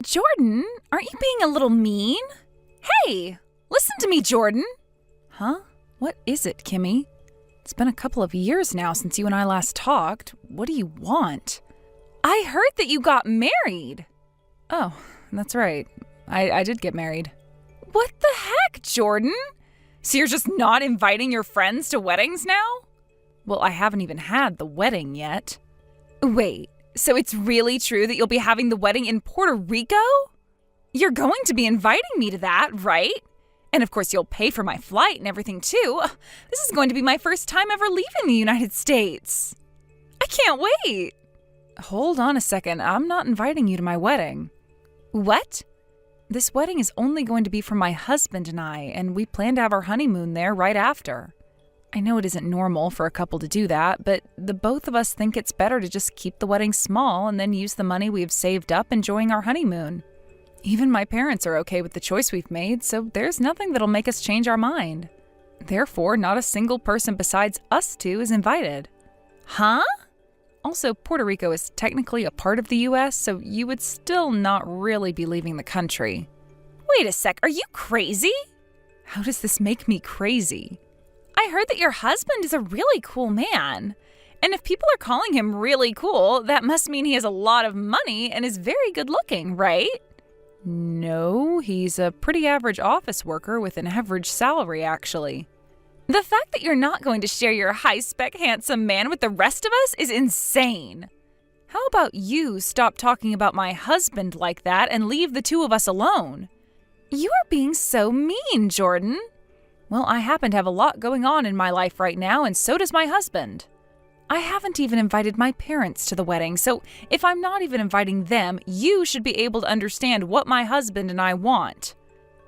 Jordan, aren't you being a little mean? Hey, listen to me, Jordan. Huh? What is it, Kimmy? It's been a couple of years now since you and I last talked. What do you want? I heard that you got married. Oh, that's right. I did get married. What the heck, Jordan? So you're just not inviting your friends to weddings now? Well, I haven't even had the wedding yet. Wait, so it's really true that you'll be having the wedding in Puerto Rico? You're going to be inviting me to that, right? And of course you'll pay for my flight and everything too. This is going to be my first time ever leaving the United States. I can't wait. Hold on a second, I'm not inviting you to my wedding. What? This wedding is only going to be for my husband and I, and we plan to have our honeymoon there right after. I know it isn't normal for a couple to do that, but the both of us think it's better to just keep the wedding small and then use the money we've saved up enjoying our honeymoon. Even my parents are okay with the choice we've made, so there's nothing that'll make us change our mind. Therefore, not a single person besides us two is invited. Huh? Also, Puerto Rico is technically a part of the U.S., so you would still not really be leaving the country. Wait a sec, are you crazy? How does this make me crazy? I heard that your husband is a really cool man. And if people are calling him really cool, that must mean he has a lot of money and is very good looking, right? No, he's a pretty average office worker with an average salary, actually. The fact that you're not going to share your high-spec handsome man with the rest of us is insane. How about you stop talking about my husband like that and leave the two of us alone? You are being so mean, Jordan. Well, I happen to have a lot going on in my life right now, and so does my husband. I haven't even invited my parents to the wedding, so if I'm not even inviting them, you should be able to understand what my husband and I want.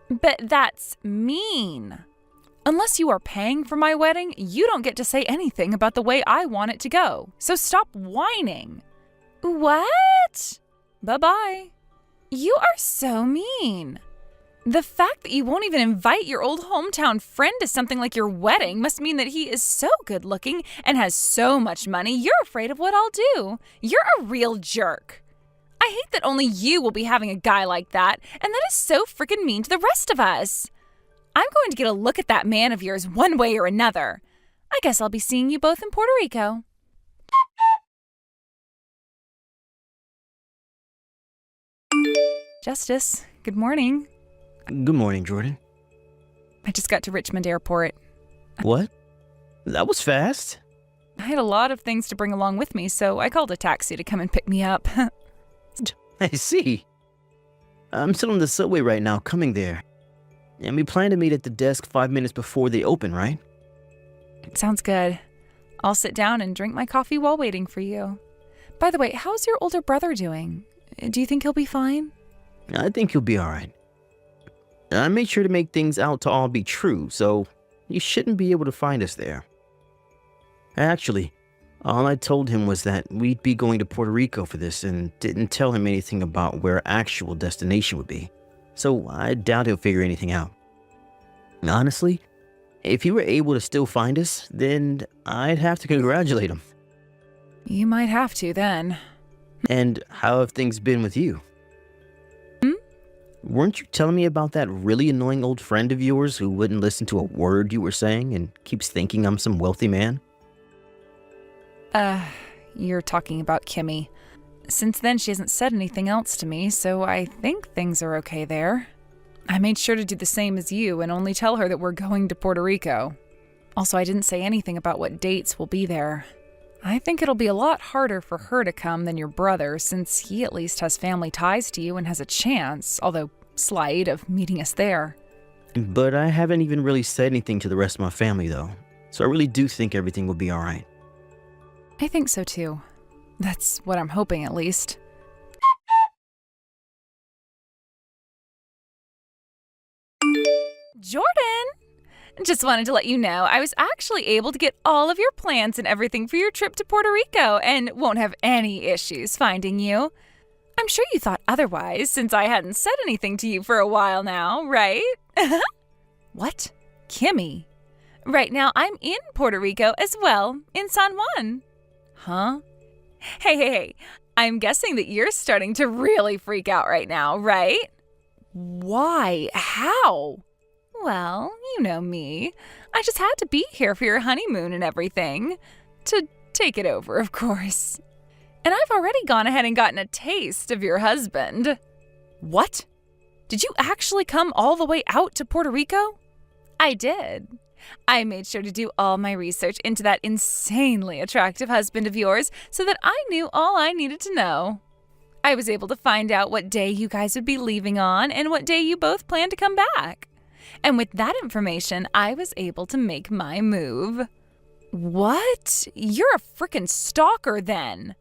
But that's mean. Unless you are paying for my wedding, you don't get to say anything about the way I want it to go. So stop whining. What? Bye-bye. You are so mean. The fact that you won't even invite your old hometown friend to something like your wedding must mean that he is so good looking and has so much money, you're afraid of what I'll do. You're a real jerk. I hate that only you will be having a guy like that, and that is so freaking mean to the rest of us. I'm going to get a look at that man of yours one way or another. I guess I'll be seeing you both in Puerto Rico. Justice, good morning. Good morning, Jordan. I just got to Richmond Airport. What? That was fast. I had a lot of things to bring along with me, so I called a taxi to come and pick me up. I see. I'm still on the subway right now, coming there. And we plan to meet at the desk 5 minutes before they open, right? Sounds good. I'll sit down and drink my coffee while waiting for you. By the way, how's your older brother doing? Do you think he'll be fine? I think he'll be alright. I made sure to make things out to all be true, so you shouldn't be able to find us there. Actually, all I told him was that we'd be going to Puerto Rico for this and didn't tell him anything about where our actual destination would be. So I doubt he'll figure anything out. Honestly, if he were able to still find us, then I'd have to congratulate him. You might have to then. And how have things been with you? Weren't you telling me about that really annoying old friend of yours who wouldn't listen to a word you were saying and keeps thinking I'm some wealthy man? You're talking about Kimmy. Since then, she hasn't said anything else to me, so I think things are okay there. I made sure to do the same as you and only tell her that we're going to Puerto Rico. Also, I didn't say anything about what dates we'll be there. I think it'll be a lot harder for her to come than your brother, since he at least has family ties to you and has a chance, although slight, of meeting us there. But I haven't even really said anything to the rest of my family, though, so I really do think everything will be alright. I think so, too. That's what I'm hoping, at least. Jordan! Just wanted to let you know I was actually able to get all of your plans and everything for your trip to Puerto Rico and won't have any issues finding you. I'm sure you thought otherwise since I hadn't said anything to you for a while now, right? What? Kimmy? Right now I'm in Puerto Rico as well, in San Juan. Huh? Hey. I'm guessing that you're starting to really freak out right now, right? Why? How? Well, you know me. I just had to be here for your honeymoon and everything. To take it over, of course. And I've already gone ahead and gotten a taste of your husband. What? Did you actually come all the way out to Puerto Rico? I did. I made sure to do all my research into that insanely attractive husband of yours so that I knew all I needed to know. I was able to find out what day you guys would be leaving on and what day you both plan to come back. And with that information, I was able to make my move. What? You're a frickin' stalker then.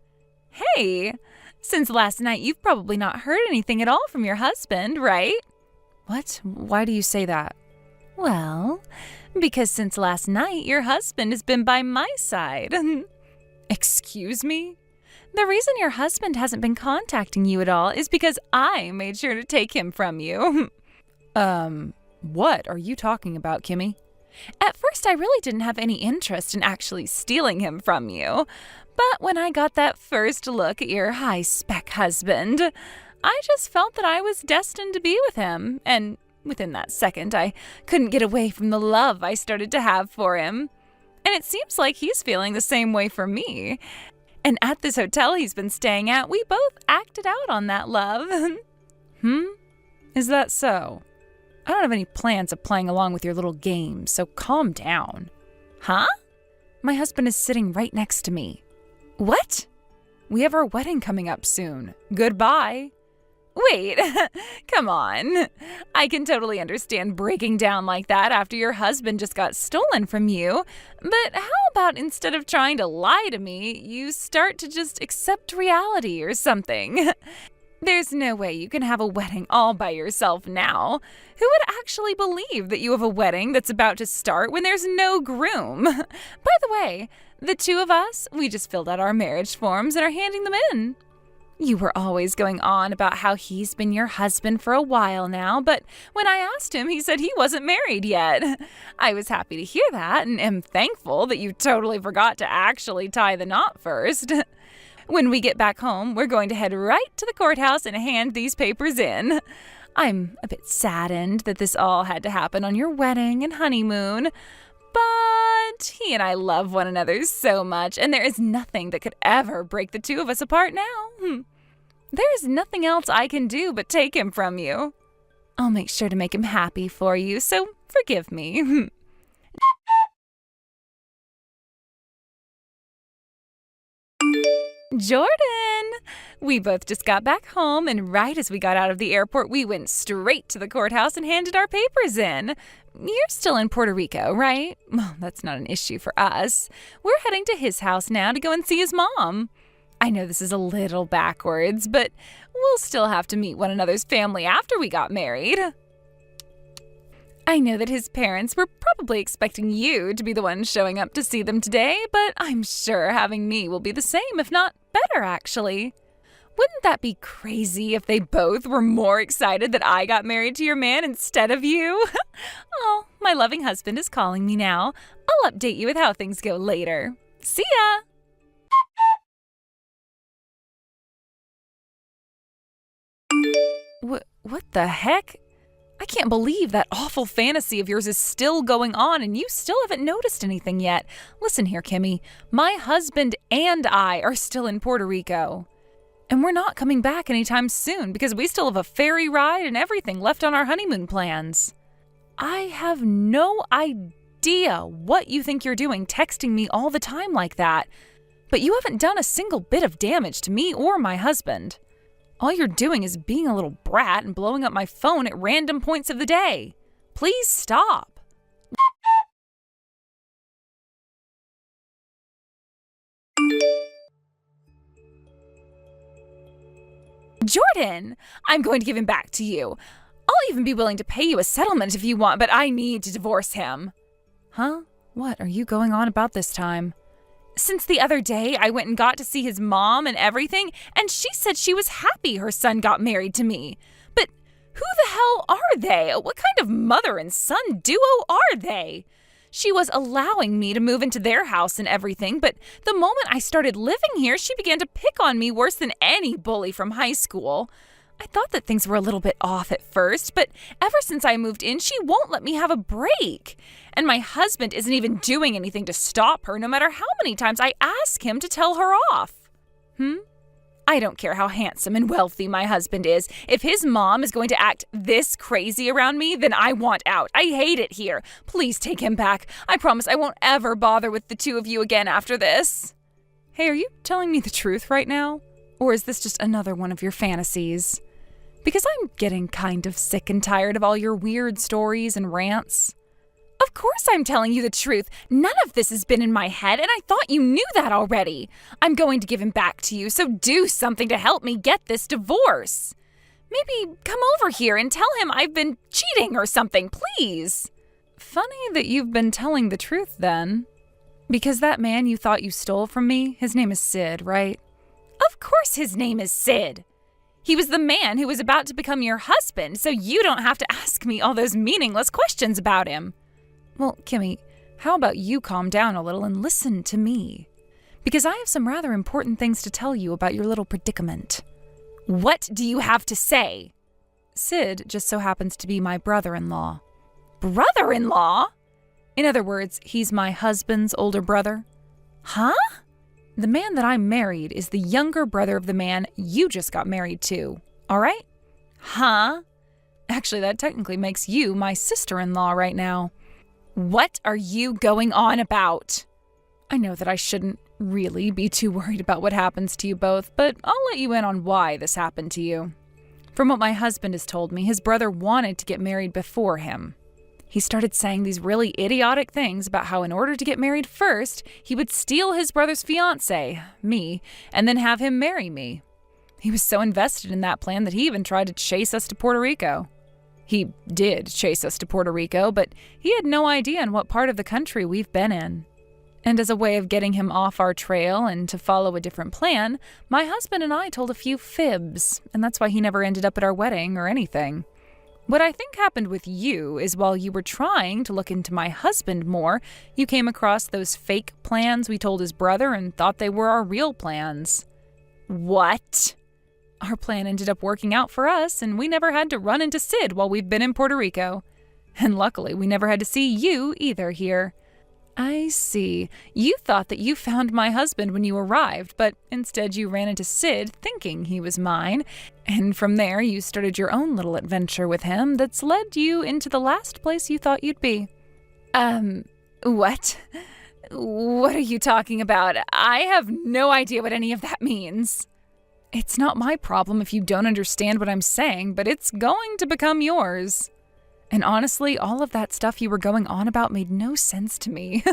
Hey, since last night you've probably not heard anything at all from your husband, right? What? Why do you say that? Well, because since last night your husband has been by my side. Excuse me? The reason your husband hasn't been contacting you at all is because I made sure to take him from you. What are you talking about, Kimmy? At first, I really didn't have any interest in actually stealing him from you. But when I got that first look at your high-spec husband, I just felt that I was destined to be with him. And within that second, I couldn't get away from the love I started to have for him. And it seems like he's feeling the same way for me. And at this hotel he's been staying at, we both acted out on that love. Is that so? I don't have any plans of playing along with your little game, so calm down. Huh? My husband is sitting right next to me. What? We have our wedding coming up soon. Goodbye. Wait, come on. I can totally understand breaking down like that after your husband just got stolen from you. But how about instead of trying to lie to me, you start to just accept reality or something? There's no way you can have a wedding all by yourself now. Who would actually believe that you have a wedding that's about to start when there's no groom? By the way, the two of us, we just filled out our marriage forms and are handing them in. You were always going on about how he's been your husband for a while now, but when I asked him, he said he wasn't married yet. I was happy to hear that and am thankful that you totally forgot to actually tie the knot first. When we get back home, we're going to head right to the courthouse and hand these papers in. I'm a bit saddened that this all had to happen on your wedding and honeymoon, but he and I love one another so much, and there is nothing that could ever break the two of us apart now. There is nothing else I can do but take him from you. I'll make sure to make him happy for you, so forgive me. Jordan! We both just got back home, and right as we got out of the airport, we went straight to the courthouse and handed our papers in. You're still in Puerto Rico, right? Well, that's not an issue for us. We're heading to his house now to go and see his mom. I know this is a little backwards, but we'll still have to meet one another's family after we got married. I know that his parents were probably expecting you to be the one showing up to see them today, but I'm sure having me will be the same, if not better, actually. Wouldn't that be crazy if they both were more excited that I got married to your man instead of you? Oh, my loving husband is calling me now. I'll update you with how things go later. See ya! What the heck? I can't believe that awful fantasy of yours is still going on and you still haven't noticed anything yet. Listen here, Kimmy. My husband and I are still in Puerto Rico. And we're not coming back anytime soon because we still have a ferry ride and everything left on our honeymoon plans. I have no idea what you think you're doing texting me all the time like that. But you haven't done a single bit of damage to me or my husband. All you're doing is being a little brat and blowing up my phone at random points of the day. Please stop. Jordan, I'm going to give him back to you. I'll even be willing to pay you a settlement if you want, but I need to divorce him. Huh? What are you going on about this time? Since the other day, I went and got to see his mom and everything, and she said she was happy her son got married to me. But who the hell are they? What kind of mother and son duo are they? She was allowing me to move into their house and everything, but the moment I started living here, she began to pick on me worse than any bully from high school. I thought that things were a little bit off at first, but ever since I moved in, she won't let me have a break. And my husband isn't even doing anything to stop her, no matter how many times I ask him to tell her off. I don't care how handsome and wealthy my husband is. If his mom is going to act this crazy around me, then I want out. I hate it here. Please take him back. I promise I won't ever bother with the two of you again after this. Hey, are you telling me the truth right now? Or is this just another one of your fantasies? Because I'm getting kind of sick and tired of all your weird stories and rants. Of course I'm telling you the truth. None of this has been in my head, and I thought you knew that already. I'm going to give him back to you, so do something to help me get this divorce. Maybe come over here and tell him I've been cheating or something, please. Funny that you've been telling the truth then. Because that man you thought you stole from me, his name is Sid, right? Of course his name is Sid. He was the man who was about to become your husband, so you don't have to ask me all those meaningless questions about him. Well, Kimmy, how about you calm down a little and listen to me? Because I have some rather important things to tell you about your little predicament. What do you have to say? Sid just so happens to be my brother-in-law. Brother-in-law? In other words, he's my husband's older brother. Huh? The man that I married is the younger brother of the man you just got married to, all right? Huh? Actually, that technically makes you my sister-in-law right now. What are you going on about? I know that I shouldn't really be too worried about what happens to you both, but I'll let you in on why this happened to you. From what my husband has told me, his brother wanted to get married before him. He started saying these really idiotic things about how in order to get married first, he would steal his brother's fiancée, me, and then have him marry me. He was so invested in that plan that he even tried to chase us to Puerto Rico. He did chase us to Puerto Rico, but he had no idea in what part of the country we've been in. And as a way of getting him off our trail and to follow a different plan, my husband and I told a few fibs, and that's why he never ended up at our wedding or anything. What I think happened with you is while you were trying to look into my husband more, you came across those fake plans we told his brother and thought they were our real plans. What? Our plan ended up working out for us, and we never had to run into Sid while we've been in Puerto Rico. And luckily, we never had to see you either here. I see. You thought that you found my husband when you arrived, but instead you ran into Sid thinking he was mine. And from there, you started your own little adventure with him that's led you into the last place you thought you'd be. What? What are you talking about? I have no idea what any of that means. It's not my problem if you don't understand what I'm saying, but it's going to become yours. And honestly, all of that stuff you were going on about made no sense to me.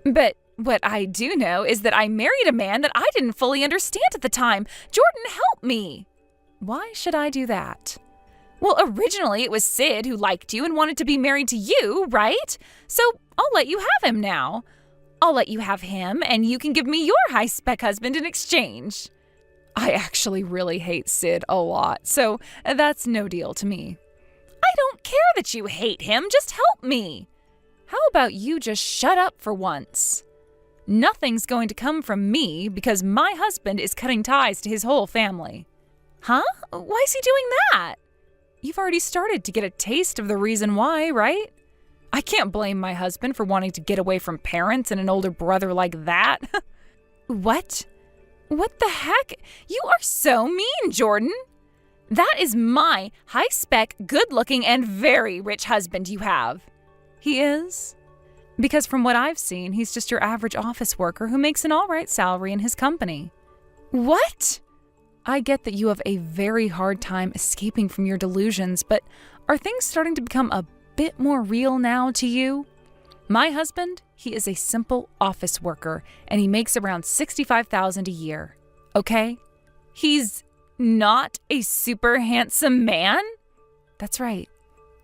But what I do know is that I married a man that I didn't fully understand at the time. Jordan, help me. Why should I do that? Well, originally it was Sid who liked you and wanted to be married to you, right? So I'll let you have him now. I'll let you have him, and you can give me your high-spec husband in exchange. I actually really hate Sid a lot, so that's no deal to me. I don't care that you hate him, just help me. How about you just shut up for once? Nothing's going to come from me because my husband is cutting ties to his whole family. Huh? Why is he doing that? You've already started to get a taste of the reason why, right? I can't blame my husband for wanting to get away from parents and an older brother like that. What? What the heck? You are so mean, Jordan. That is my high-spec, good-looking, and very rich husband you have. He is? Because from what I've seen, he's just your average office worker who makes an all-right salary in his company. What? I get that you have a very hard time escaping from your delusions, but are things starting to become a bit more real now to you? My husband, he is a simple office worker, and he makes around $65,000 a year. Okay? He's not a super handsome man? That's right.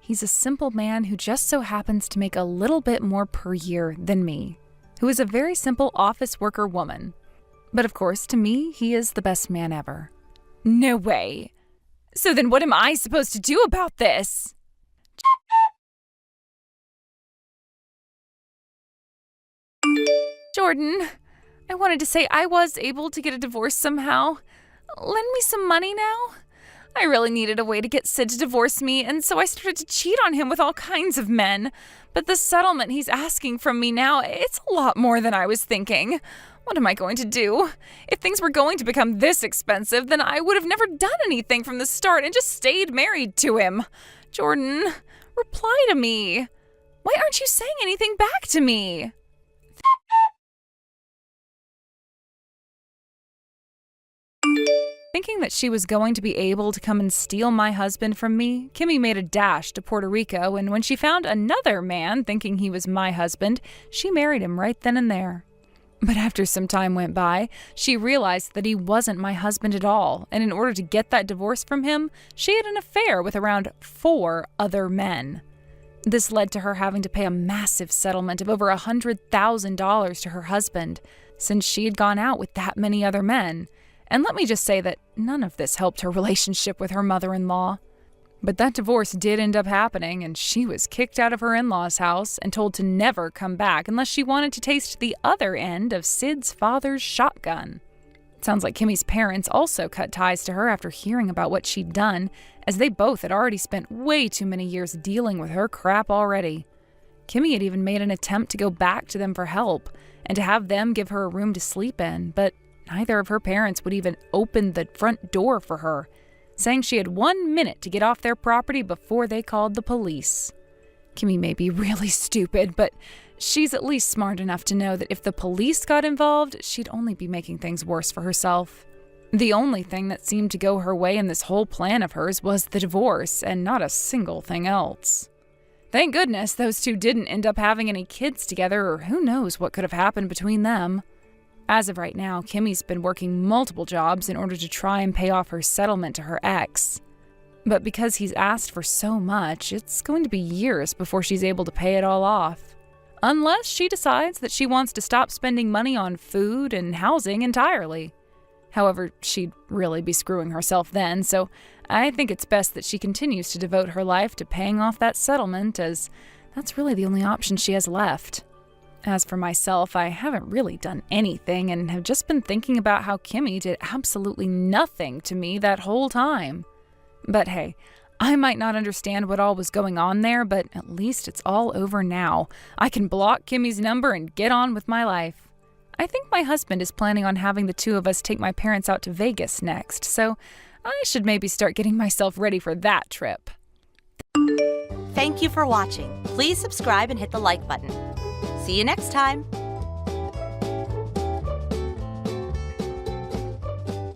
He's a simple man who just so happens to make a little bit more per year than me, who is a very simple office worker woman. But of course, to me, he is the best man ever. No way. So then what am I supposed to do about this? Jordan, I wanted to say I was able to get a divorce somehow. Lend me some money now? I really needed a way to get Sid to divorce me, and so I started to cheat on him with all kinds of men. But the settlement he's asking from me now, it's a lot more than I was thinking. What am I going to do? If things were going to become this expensive, then I would have never done anything from the start and just stayed married to him. Jordan, reply to me. Why aren't you saying anything back to me? Thinking that she was going to be able to come and steal my husband from me, Kimmy made a dash to Puerto Rico, and when she found another man thinking he was my husband, she married him right then and there. But after some time went by, she realized that he wasn't my husband at all, and in order to get that divorce from him, she had an affair with around 4 other men. This led to her having to pay a massive settlement of over $100,000 to her husband, since she had gone out with that many other men. And let me just say that none of this helped her relationship with her mother-in-law. But that divorce did end up happening, and she was kicked out of her in-laws' house and told to never come back unless she wanted to taste the other end of Sid's father's shotgun. It sounds like Kimmy's parents also cut ties to her after hearing about what she'd done, as they both had already spent way too many years dealing with her crap already. Kimmy had even made an attempt to go back to them for help and to have them give her a room to sleep in, but neither of her parents would even open the front door for her, saying she had 1 minute to get off their property before they called the police. Kimmy may be really stupid, but she's at least smart enough to know that if the police got involved, she'd only be making things worse for herself. The only thing that seemed to go her way in this whole plan of hers was the divorce, and not a single thing else. Thank goodness those two didn't end up having any kids together, or who knows what could have happened between them. As of right now, Kimmy's been working multiple jobs in order to try and pay off her settlement to her ex. But because he's asked for so much, it's going to be years before she's able to pay it all off. Unless she decides that she wants to stop spending money on food and housing entirely. However, she'd really be screwing herself then, so I think it's best that she continues to devote her life to paying off that settlement, as that's really the only option she has left. As for myself, I haven't really done anything and have just been thinking about how Kimmy did absolutely nothing to me that whole time. But hey, I might not understand what all was going on there, but at least it's all over now. I can block Kimmy's number and get on with my life. I think my husband is planning on having the two of us take my parents out to Vegas next, so I should maybe start getting myself ready for that trip. Thank you for watching. Please subscribe and hit the like button. See you next time.